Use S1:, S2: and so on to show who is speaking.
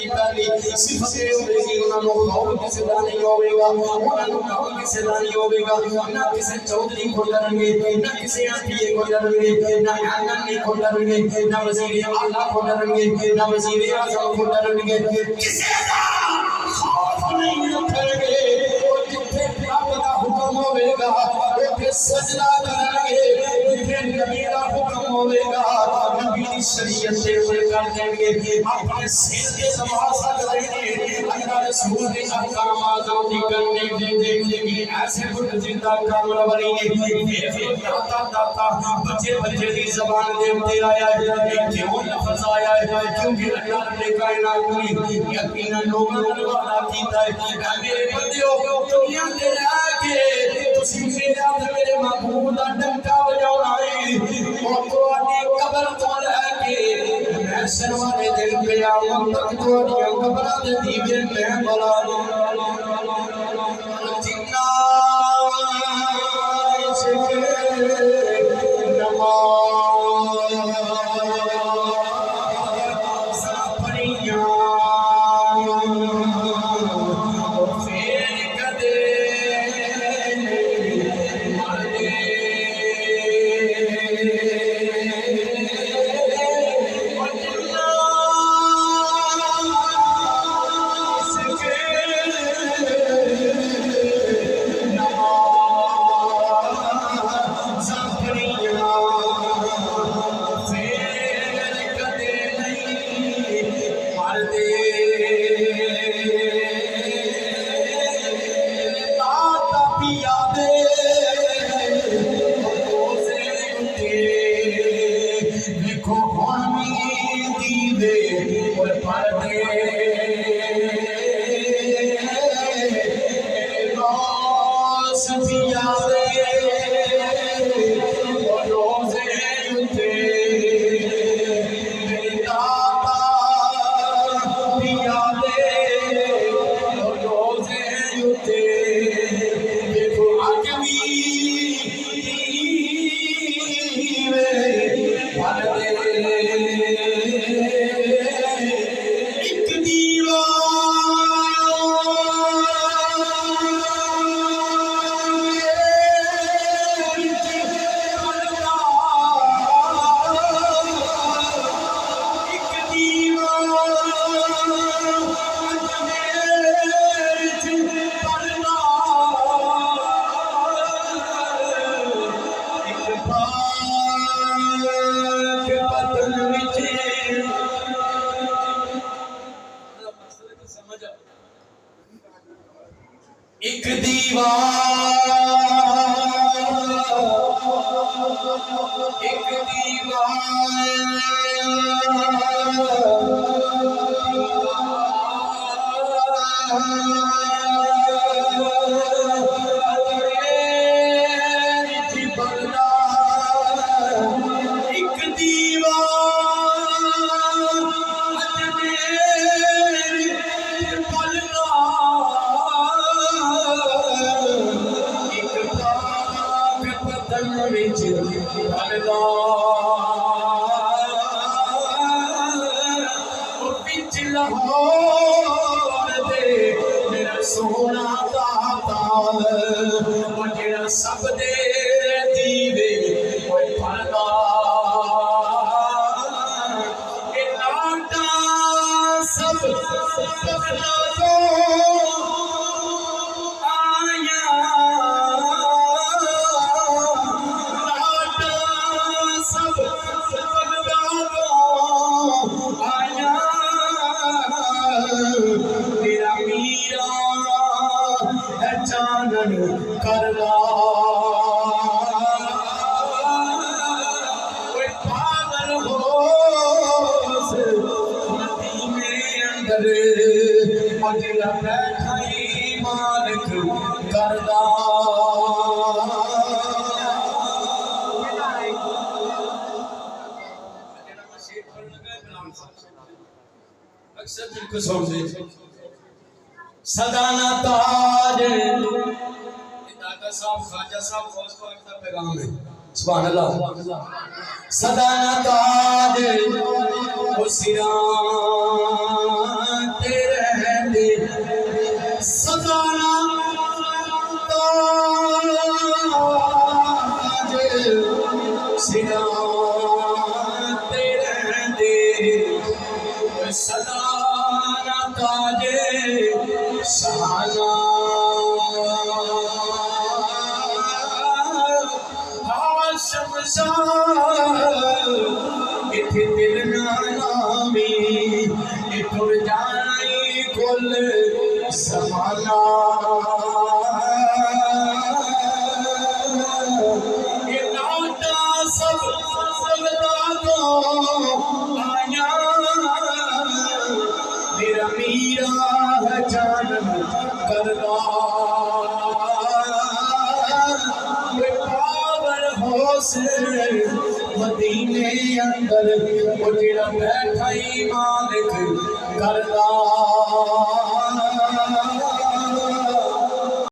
S1: की पहली सिफत ये होगी उन्होंने खौफ किसी का नहीं होगा, उन्होंने खौफ किसी का नहीं होगा, ना किसी चौधरी को डरेंगे, ना किसी एमपीए को डरेंगे, ना एमएलए को डरेंगे, ना वजीर आला को डरेंगे, ना वजीर आजम को डरेंगे, किसी का खौफ नहीं रखेंगे। जिथे रब का हुक्म होगा उथे सजदा करेंगे, जिथे नबी का हुक्म होगा नबी की शरीयत से कर देंगे, अपने सिर के नमाज़ करेंगे, अल्लाह रसूल के अहकाम आज़ादी करने देंगे। ऐसे कुछ जिंदा काम रवरेंगे दाता दाता बच्चे बच्चे की ज़बान दे उते आया है। क्यों लफ्ज़ आया है? क्योंकि अल्लाह ने कायनात में यकीनन लोगों ने वादा कीता है मेरे बंदियों दुनिया दे आके तुसी मेरा ते मेरे महबूब दा डंका बजाउणा है और तुहाडी कब्र तो लेके महशर वाले दिन क़यामत तक तुहाडियां कब्रां दे दीवे मैं बला जिन्ना इश्क़ नमाज़ पढ़ियां एक सोना दाता सब दे दीवे कोई फलदा सब आया सब आया मेरा मीरा चानन करला कोई पागल हो नदी में अंदर मजला बैठा ही मालिक करदा अक्सर दिल को समझे सदाना ताज दादा साहब खाजा साहब फौज को अपना पैगाम है सुभान अल्लाह सदाना ताज ओ सिरा ना ताजे शाना इथे दिल ना नामी इथुर जाई कुल समाना ये नाटा सब लगदा तो आया मेरा मीरा है जान करदा मदीने अंदर वो जिहड़ा बैठा ही मालिक करदा